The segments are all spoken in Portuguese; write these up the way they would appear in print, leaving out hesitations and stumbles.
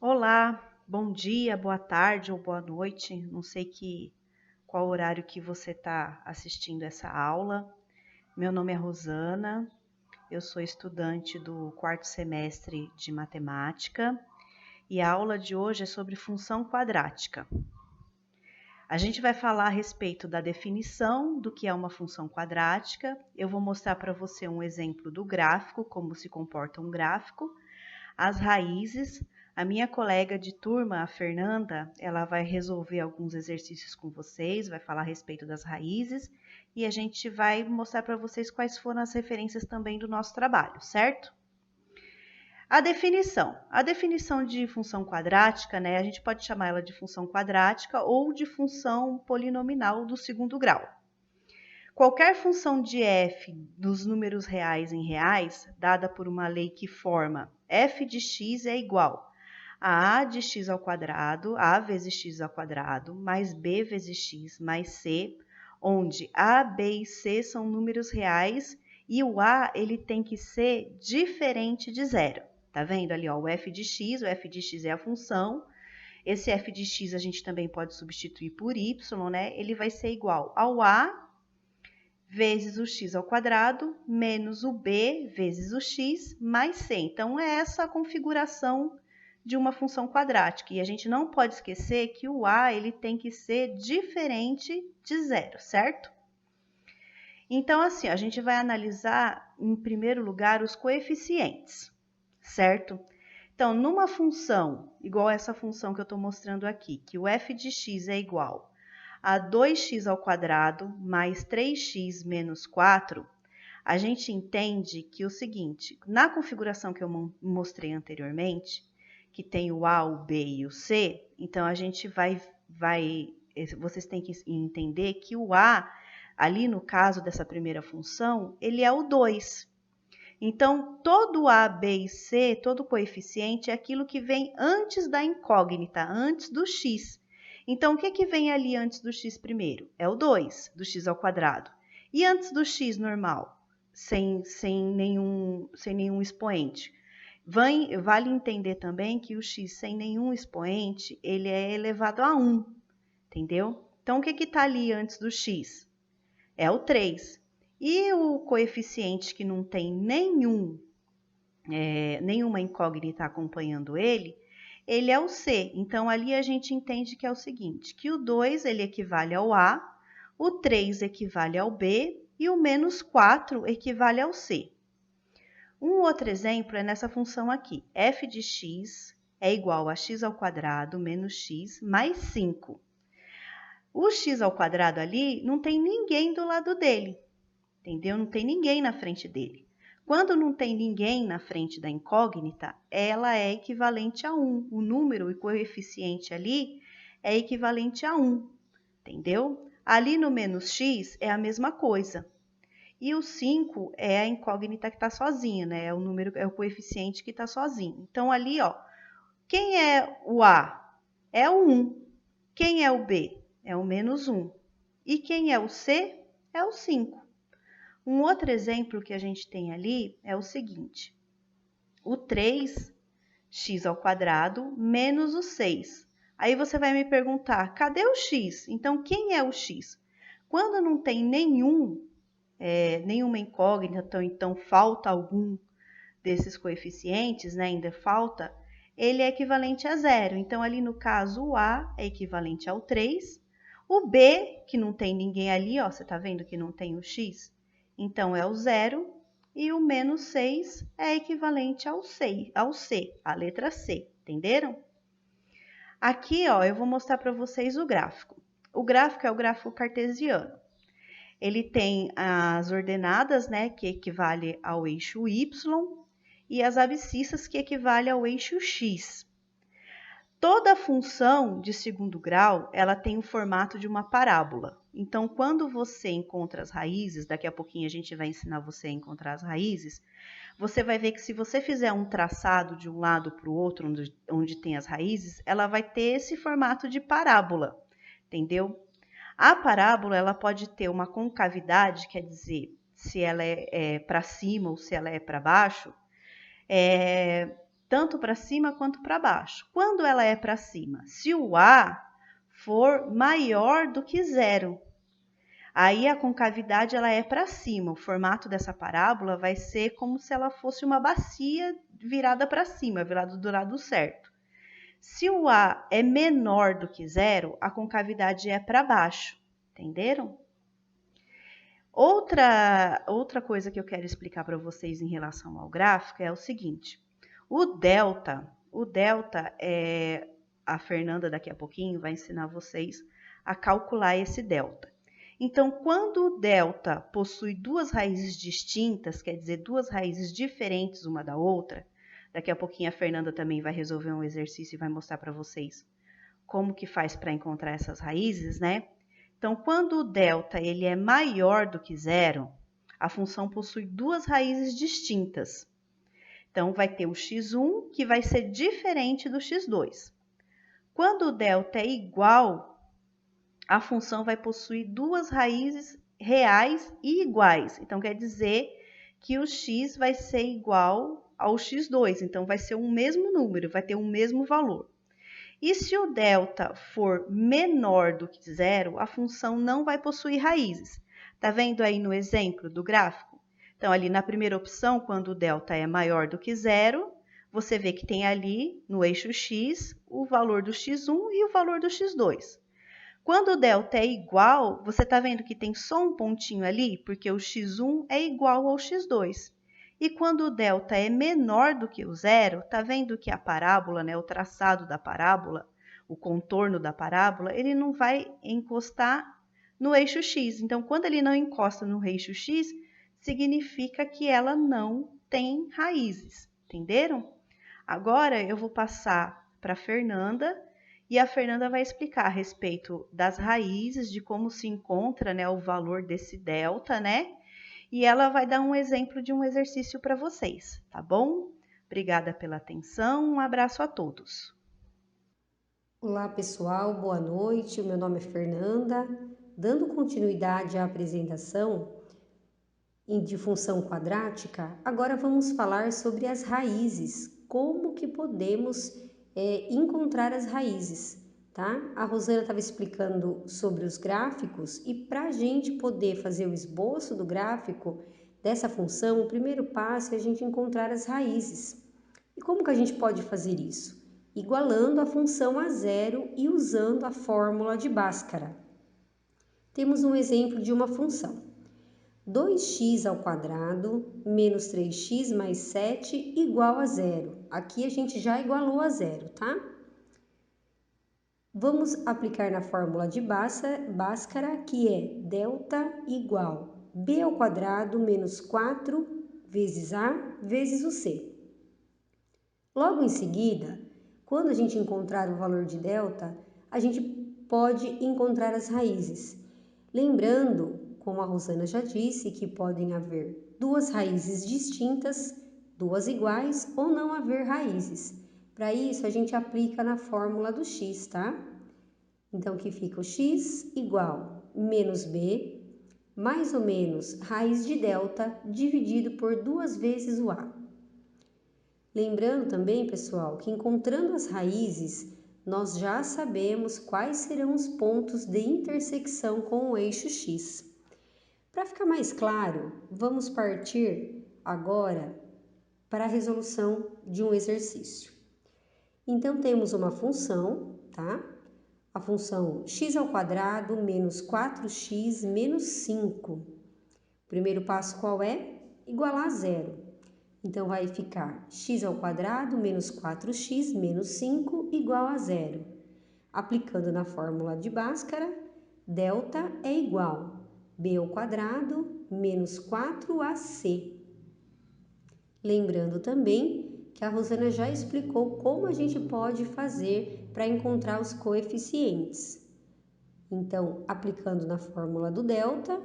Olá, bom dia, boa tarde ou boa noite. Não sei qual horário que você está assistindo essa aula. Meu nome é Rosana, eu sou estudante do quarto semestre de matemática e a aula de hoje é sobre função quadrática. A gente vai falar a respeito da definição do que é uma função quadrática. Eu vou mostrar para você um exemplo do gráfico, como se comporta um gráfico, as raízes. A minha colega de turma, a Fernanda, ela vai resolver alguns exercícios com vocês, vai falar a respeito das raízes e a gente vai mostrar para vocês quais foram as referências também do nosso trabalho, certo? A definição de função quadrática, né? A gente pode chamar ela de função quadrática ou de função polinomial do segundo grau. Qualquer função de f dos números reais em reais, dada por uma lei que forma f de x é igual a de x ao quadrado, a vezes x ao quadrado, mais b vezes x, mais c, onde a, b e c são números reais e o a ele tem que ser diferente de zero. Tá vendo ali, ó, o f de x é a função. Esse f de x a gente também pode substituir por y, né? Ele vai ser igual ao a vezes o x ao quadrado, menos o b vezes o x, mais c. Então, é essa a configuração de uma função quadrática. E a gente não pode esquecer que o a ele tem que ser diferente de zero, certo? Então, assim, a gente vai analisar, em primeiro lugar, os coeficientes, certo? Então, numa função, igual essa função que eu estou mostrando aqui, que o f de x é igual a 2x ao quadrado mais 3x menos 4, a gente entende que o seguinte, na configuração que eu mostrei anteriormente, que tem o A, o B e o C, então a gente vocês têm que entender que o A, ali no caso dessa primeira função, ele é o 2. Então, todo A, B e C, todo coeficiente é aquilo que vem antes da incógnita, antes do x. Então, o que vem ali antes do x primeiro? É o 2, do x ao quadrado. E antes do x normal, sem nenhum expoente? Vale entender também que o x sem nenhum expoente, ele é elevado a 1, entendeu? Então, o que está ali antes do x? É o 3. E o coeficiente que não tem nenhuma incógnita acompanhando ele é o C. Então, ali a gente entende que é o seguinte, que o 2 ele equivale ao A, o 3 equivale ao B e o menos 4 equivale ao C. Um outro exemplo é nessa função aqui, f de x é igual a x ao quadrado menos x mais 5. O x ao quadrado ali não tem ninguém do lado dele, entendeu? Não tem ninguém na frente dele. Quando não tem ninguém na frente da incógnita, ela é equivalente a 1. O número, o coeficiente ali é equivalente a 1, entendeu? Ali no menos x é a mesma coisa. E o 5 é a incógnita que está sozinha, né? É o coeficiente que está sozinho. Então, ali, ó, quem é o A? É o 1. Quem é o B? É o menos 1. E quem é o C? É o 5. Um outro exemplo que a gente tem ali é o seguinte, o 3x ao quadrado menos o 6. Aí você vai me perguntar, cadê o x? Então, quem é o x? Quando não tem nenhuma incógnita, então falta algum desses coeficientes, né, ainda falta, ele é equivalente a zero. Então, ali no caso, o A é equivalente ao 3, o B, que não tem ninguém ali, ó, você tá vendo que não tem o x? Então, é o 0 e o menos 6 é equivalente ao C, a letra C, entenderam? Aqui, ó, eu vou mostrar para vocês o gráfico. O gráfico é o gráfico cartesiano. Ele tem as ordenadas, né, que equivale ao eixo Y, e as abscissas, que equivale ao eixo x. Toda função de segundo grau, ela tem o formato de uma parábola. Então, quando você encontra as raízes, daqui a pouquinho a gente vai ensinar você a encontrar as raízes, você vai ver que se você fizer um traçado de um lado para o outro, onde tem as raízes, ela vai ter esse formato de parábola, entendeu? A parábola, ela pode ter uma concavidade, quer dizer, se ela é para cima ou se ela é para baixo, tanto para cima quanto para baixo. Quando ela é para cima? Se o A for maior do que zero, aí a concavidade ela é para cima. O formato dessa parábola vai ser como se ela fosse uma bacia virada para cima, virada do lado certo. Se o A é menor do que zero, a concavidade é para baixo. Entenderam? Outra coisa que eu quero explicar para vocês em relação ao gráfico é o seguinte. O delta é... A Fernanda daqui a pouquinho vai ensinar vocês a calcular esse delta. Então, quando o delta possui duas raízes distintas, quer dizer, duas raízes diferentes uma da outra, daqui a pouquinho a Fernanda também vai resolver um exercício e vai mostrar para vocês como que faz para encontrar essas raízes, né? Então, quando o delta ele é maior do que zero, a função possui duas raízes distintas. Então, vai ter o x1, que vai ser diferente do x2. Quando o delta é igual, a função vai possuir duas raízes reais e iguais. Então, quer dizer que o x vai ser igual ao x2. Então, vai ser o mesmo número, vai ter o mesmo valor. E se o delta for menor do que zero, a função não vai possuir raízes. Tá vendo aí no exemplo do gráfico? Então, ali na primeira opção, quando o delta é maior do que zero, você vê que tem ali no eixo x o valor do x1 e o valor do x2. Quando o delta é igual, você está vendo que tem só um pontinho ali, porque o x1 é igual ao x2. E quando o delta é menor do que o zero, tá vendo que a parábola, né, o traçado da parábola, o contorno da parábola, ele não vai encostar no eixo x. Então, quando ele não encosta no eixo x, significa que ela não tem raízes. Entenderam? Agora eu vou passar para a Fernanda e a Fernanda vai explicar a respeito das raízes, de como se encontra, né, o valor desse delta, né? E ela vai dar um exemplo de um exercício para vocês, tá bom? Obrigada pela atenção, um abraço a todos. Olá pessoal, boa noite, o meu nome é Fernanda. Dando continuidade à apresentação de função quadrática, agora vamos falar sobre as raízes, como que podemos encontrar as raízes, tá? A Rosana estava explicando sobre os gráficos e para a gente poder fazer o esboço do gráfico dessa função, o primeiro passo é a gente encontrar as raízes. E como que a gente pode fazer isso? Igualando a função a zero e usando a fórmula de Bhaskara. Temos um exemplo de uma função. 2x ao quadrado menos 3x mais 7 igual a zero. Aqui a gente já igualou a zero, tá? Vamos aplicar na fórmula de Bhaskara, que é delta igual b ao quadrado menos 4 vezes a vezes o c. Logo em seguida, quando a gente encontrar o valor de delta, a gente pode encontrar as raízes. Lembrando, como a Rosana já disse, que podem haver duas raízes distintas, duas iguais ou não haver raízes. Para isso, a gente aplica na fórmula do x, tá? Então, que fica o x igual menos b, mais ou menos raiz de delta, dividido por duas vezes o a. Lembrando também, pessoal, que encontrando as raízes, nós já sabemos quais serão os pontos de intersecção com o eixo x. Para ficar mais claro, vamos partir agora para a resolução de um exercício. Então, temos uma função, tá? A função x ao quadrado menos 4x menos 5. O primeiro passo qual é? Igualar a zero. Então, vai ficar x ao quadrado menos 4x menos 5 igual a zero. Aplicando na fórmula de Bhaskara, delta é igual b ao quadrado menos 4ac. Lembrando também que a Rosana já explicou como a gente pode fazer para encontrar os coeficientes. Então, aplicando na fórmula do delta,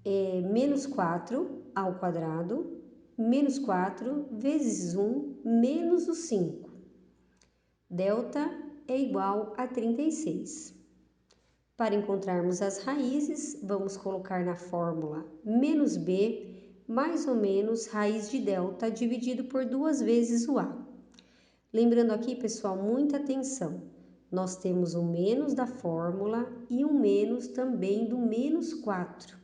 é menos 4 ao quadrado menos 4 vezes 1 menos o 5. Delta é igual a 36. Para encontrarmos as raízes, vamos colocar na fórmula menos b mais ou menos raiz de delta dividido por duas vezes o a. Lembrando aqui, pessoal, muita atenção. Nós temos o menos da fórmula e o menos também do menos 4,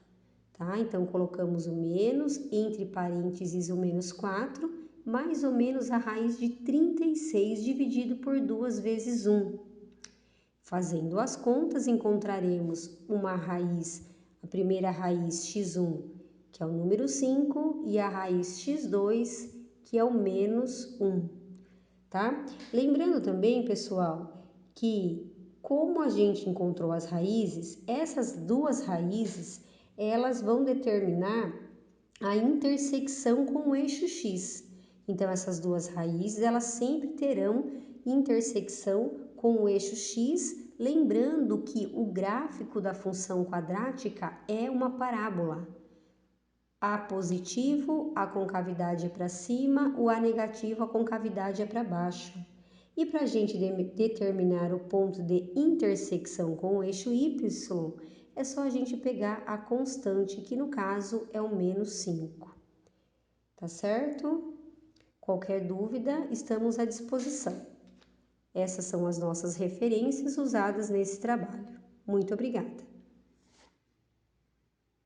tá? Então, colocamos o menos, entre parênteses o menos 4, mais ou menos a raiz de 36 dividido por 2 vezes 1. Fazendo as contas, encontraremos uma raiz, a primeira raiz x1, que é o número 5, e a raiz x2, que é o menos 1, tá? Lembrando também, pessoal, que como a gente encontrou as raízes, essas duas raízes, elas vão determinar a intersecção com o eixo x. Então, essas duas raízes, elas sempre terão intersecção com o eixo x, lembrando que o gráfico da função quadrática é uma parábola. A positivo, a concavidade é para cima, o A negativo, a concavidade é para baixo. E para a gente determinar o ponto de intersecção com o eixo y, é só a gente pegar a constante, que no caso é o menos 5. Tá certo? Qualquer dúvida, estamos à disposição. Essas são as nossas referências usadas nesse trabalho. Muito obrigada!